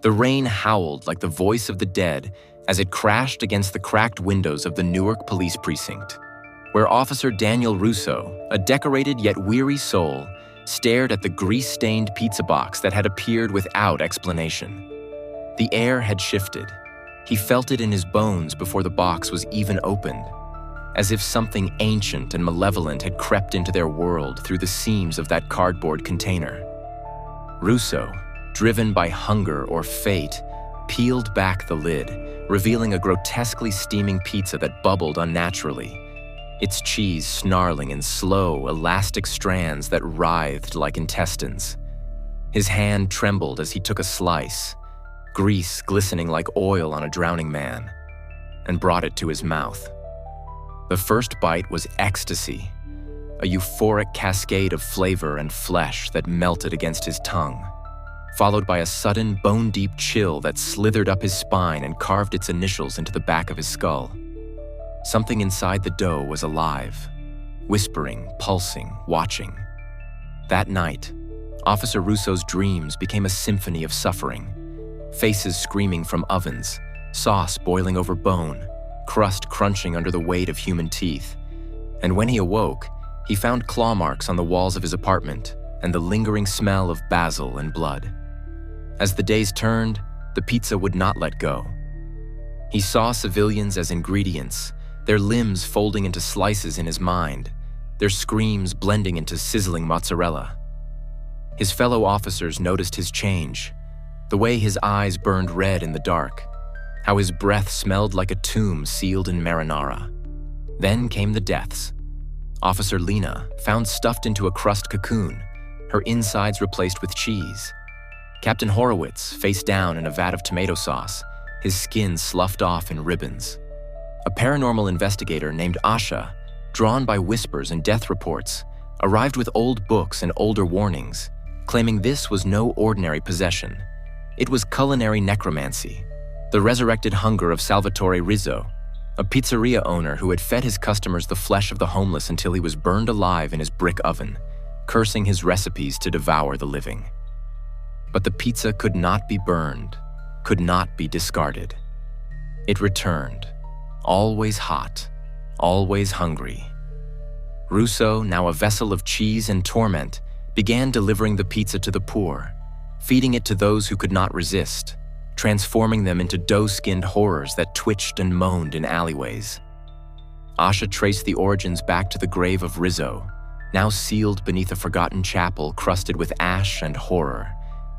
The rain howled like the voice of the dead as it crashed against the cracked windows of the Newark police precinct, where Officer Daniel Russo, a decorated yet weary soul, stared at the grease-stained pizza box that had appeared without explanation. The air had shifted. He felt it in his bones before the box was even opened, as if something ancient and malevolent had crept into their world through the seams of that cardboard container. Russo, driven by hunger or fate, peeled back the lid, revealing a grotesquely steaming pizza that bubbled unnaturally, its cheese snarling in slow, elastic strands that writhed like intestines. His hand trembled as he took a slice, grease glistening like oil on a drowning man, and brought it to his mouth. The first bite was ecstasy, a euphoric cascade of flavor and flesh that melted against his tongue, followed by a sudden bone-deep chill that slithered up his spine and carved its initials into the back of his skull. Something inside the dough was alive, whispering, pulsing, watching. That night, Officer Russo's dreams became a symphony of suffering, faces screaming from ovens, sauce boiling over bone, crust crunching under the weight of human teeth. And when he awoke, he found claw marks on the walls of his apartment and the lingering smell of basil and blood. As the days turned, the pizza would not let go. He saw civilians as ingredients, their limbs folding into slices in his mind, their screams blending into sizzling mozzarella. His fellow officers noticed his change, the way his eyes burned red in the dark, how his breath smelled like a tomb sealed in marinara. Then came the deaths. Officer Lena, found stuffed into a crust cocoon, her insides replaced with cheese. Captain Horowitz, face down in a vat of tomato sauce, his skin sloughed off in ribbons. A paranormal investigator named Asha, drawn by whispers and death reports, arrived with old books and older warnings, claiming this was no ordinary possession. It was culinary necromancy, the resurrected hunger of Salvatore Rizzo, a pizzeria owner who had fed his customers the flesh of the homeless until he was burned alive in his brick oven, cursing his recipes to devour the living. But the pizza could not be burned, could not be discarded. It returned, always hot, always hungry. Russo, now a vessel of cheese and torment, began delivering the pizza to the poor, feeding it to those who could not resist, transforming them into dough-skinned horrors that twitched and moaned in alleyways. Asha traced the origins back to the grave of Rizzo, now sealed beneath a forgotten chapel crusted with ash and horror,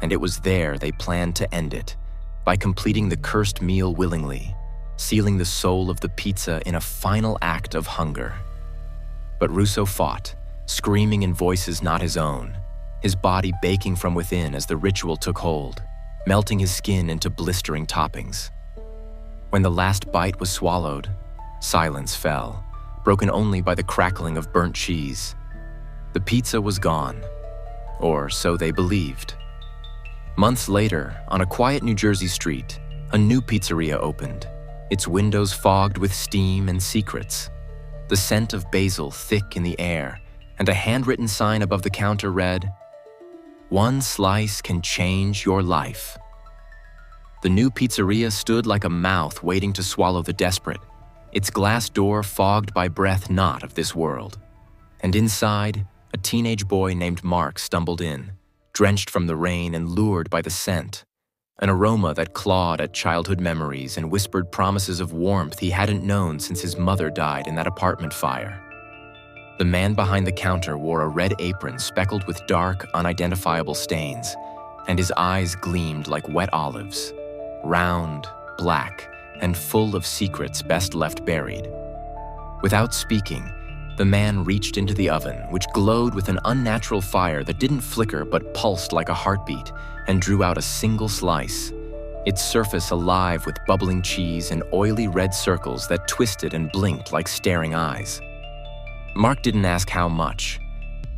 and it was there they planned to end it, by completing the cursed meal willingly, sealing the soul of the pizza in a final act of hunger. But Russo fought, screaming in voices not his own, his body baking from within as the ritual took hold, melting his skin into blistering toppings. When the last bite was swallowed, silence fell, broken only by the crackling of burnt cheese. The pizza was gone, or so they believed. Months later, on a quiet New Jersey street, a new pizzeria opened, its windows fogged with steam and secrets. The scent of basil thick in the air, and a handwritten sign above the counter read, "One slice can change your life." The new pizzeria stood like a mouth waiting to swallow the desperate, its glass door fogged by breath not of this world. And inside, a teenage boy named Mark stumbled in, drenched from the rain and lured by the scent, an aroma that clawed at childhood memories and whispered promises of warmth he hadn't known since his mother died in that apartment fire. The man behind the counter wore a red apron speckled with dark, unidentifiable stains, and his eyes gleamed like wet olives, round, black, and full of secrets best left buried. Without speaking, the man reached into the oven, which glowed with an unnatural fire that didn't flicker but pulsed like a heartbeat, and drew out a single slice, its surface alive with bubbling cheese and oily red circles that twisted and blinked like staring eyes. Mark didn't ask how much.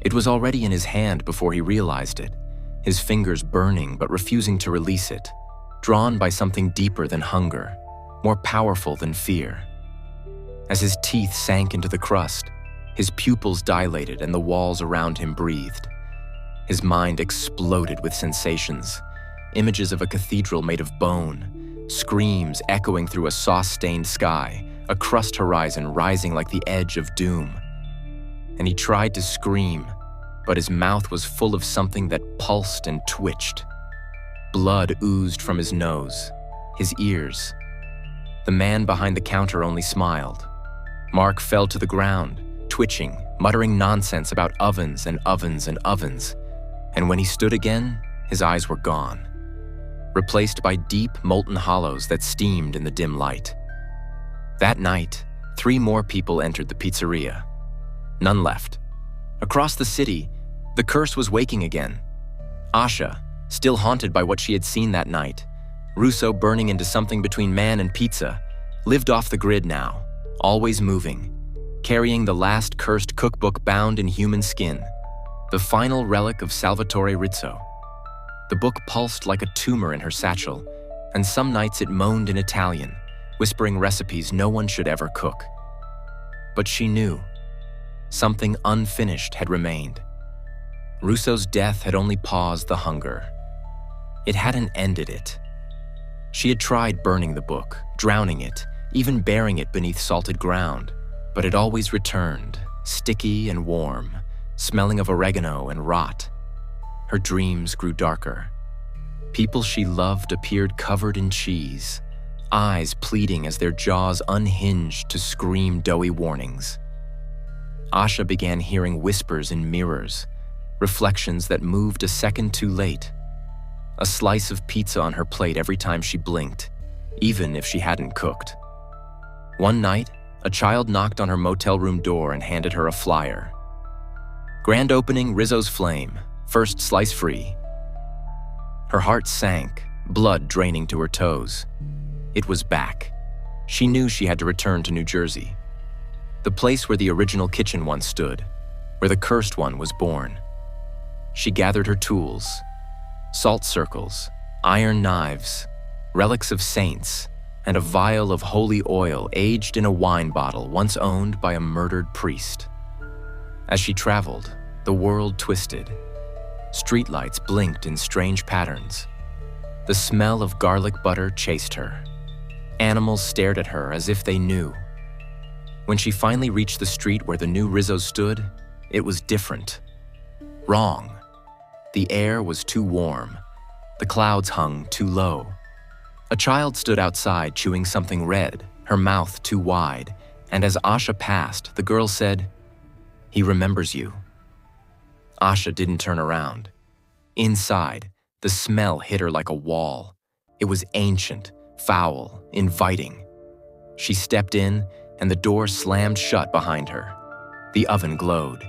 It was already in his hand before he realized it, his fingers burning but refusing to release it, drawn by something deeper than hunger, more powerful than fear. As his teeth sank into the crust, his pupils dilated and the walls around him breathed. His mind exploded with sensations, images of a cathedral made of bone, screams echoing through a sauce-stained sky, a crust horizon rising like the edge of doom. And he tried to scream, but his mouth was full of something that pulsed and twitched. Blood oozed from his nose, his ears. The man behind the counter only smiled. Mark fell to the ground, twitching, muttering nonsense about ovens and ovens and ovens. And when he stood again, his eyes were gone, replaced by deep, molten hollows that steamed in the dim light. That night, 3 more people entered the pizzeria. None left. Across the city, the curse was waking again. Asha, still haunted by what she had seen that night, Russo burning into something between man and pizza, lived off the grid now, always moving, carrying the last cursed cookbook bound in human skin, the final relic of Salvatore Rizzo. The book pulsed like a tumor in her satchel, and some nights it moaned in Italian, whispering recipes no one should ever cook. But she knew. Something unfinished had remained. Russo's death had only paused the hunger. It hadn't ended it. She had tried burning the book, drowning it, even burying it beneath salted ground, but it always returned, sticky and warm, smelling of oregano and rot. Her dreams grew darker. People she loved appeared covered in cheese, eyes pleading as their jaws unhinged to scream doughy warnings. Asha began hearing whispers in mirrors, reflections that moved a second too late. A slice of pizza on her plate every time she blinked, even if she hadn't cooked. One night, a child knocked on her motel room door and handed her a flyer. Grand opening Rizzo's Flame, first slice free. Her heart sank, blood draining to her toes. It was back. She knew she had to return to New Jersey, the place where the original kitchen once stood, where the cursed one was born. She gathered her tools, salt circles, iron knives, relics of saints, and a vial of holy oil aged in a wine bottle once owned by a murdered priest. As she traveled, the world twisted. Streetlights blinked in strange patterns. The smell of garlic butter chased her. Animals stared at her as if they knew. When she finally reached the street where the new Rizzo stood, it was different. Wrong. The air was too warm. The clouds hung too low. A child stood outside chewing something red, her mouth too wide, and as Asha passed, the girl said, "He remembers you." Asha didn't turn around. Inside, the smell hit her like a wall. It was ancient, foul, inviting. She stepped in, and the door slammed shut behind her. The oven glowed.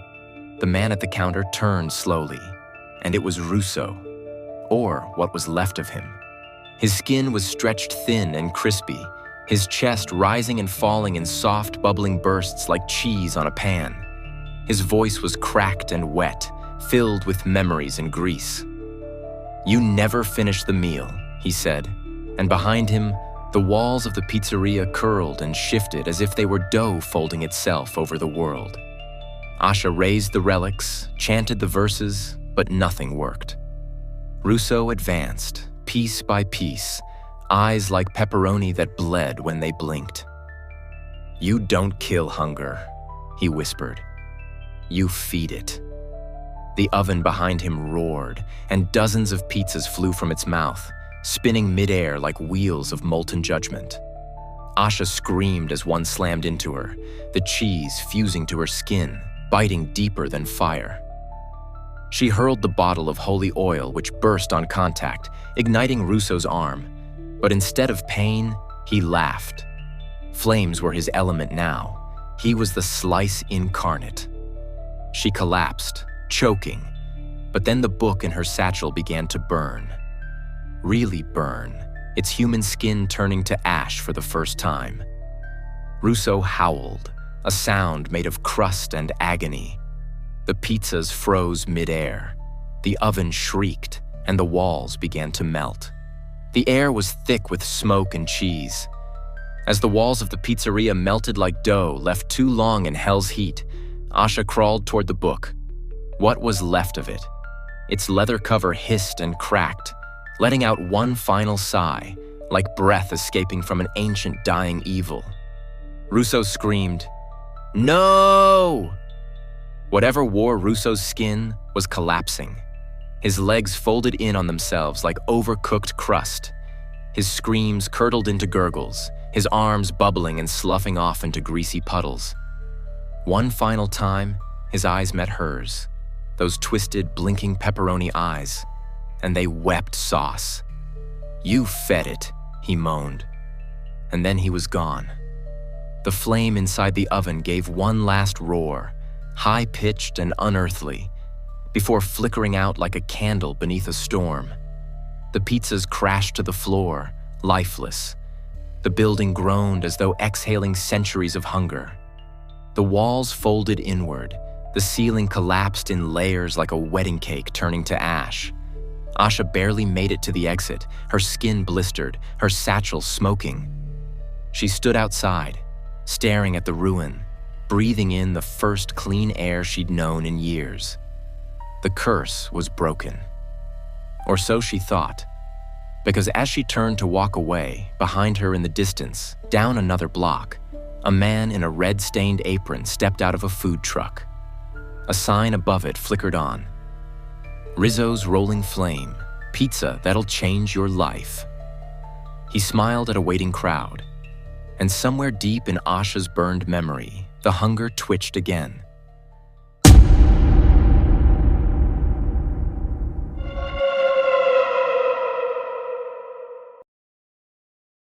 The man at the counter turned slowly, and it was Russo, or what was left of him. His skin was stretched thin and crispy, his chest rising and falling in soft, bubbling bursts like cheese on a pan. His voice was cracked and wet, filled with memories and grease. "You never finished the meal," he said, and behind him, the walls of the pizzeria curled and shifted as if they were dough folding itself over the world. Asha raised the relics, chanted the verses, but nothing worked. Russo advanced, piece by piece, eyes like pepperoni that bled when they blinked. "You don't kill hunger," he whispered. "You feed it." The oven behind him roared, and dozens of pizzas flew from its mouth, spinning midair like wheels of molten judgment. Asha screamed as one slammed into her, the cheese fusing to her skin, biting deeper than fire. She hurled the bottle of holy oil, which burst on contact, igniting Russo's arm. But instead of pain, he laughed. Flames were his element now. He was the slice incarnate. She collapsed, choking, but then the book in her satchel began to burn. Really burn, its human skin turning to ash for the first time. Russo howled, a sound made of crust and agony. The pizzas froze midair. The oven shrieked, and the walls began to melt. The air was thick with smoke and cheese. As the walls of the pizzeria melted like dough left too long in hell's heat, Asha crawled toward the book. What was left of it? Its leather cover hissed and cracked, letting out one final sigh, like breath escaping from an ancient dying evil. Russo screamed, "No!" Whatever wore Russo's skin was collapsing. His legs folded in on themselves like overcooked crust. His screams curdled into gurgles, his arms bubbling and sloughing off into greasy puddles. One final time, his eyes met hers, those twisted, blinking pepperoni eyes, and they wept sauce. "You fed it," he moaned. And then he was gone. The flame inside the oven gave one last roar, high-pitched and unearthly, before flickering out like a candle beneath a storm. The pizzas crashed to the floor, lifeless. The building groaned as though exhaling centuries of hunger. The walls folded inward. The ceiling collapsed in layers like a wedding cake turning to ash. Asha barely made it to the exit, her skin blistered, her satchel smoking. She stood outside, staring at the ruin, breathing in the first clean air she'd known in years. The curse was broken. Or so she thought, because as she turned to walk away, behind her in the distance, down another block, a man in a red-stained apron stepped out of a food truck. A sign above it flickered on. "Rizzo's Rolling Flame, pizza that'll change your life." He smiled at a waiting crowd, and somewhere deep in Asha's burned memory, the hunger twitched again.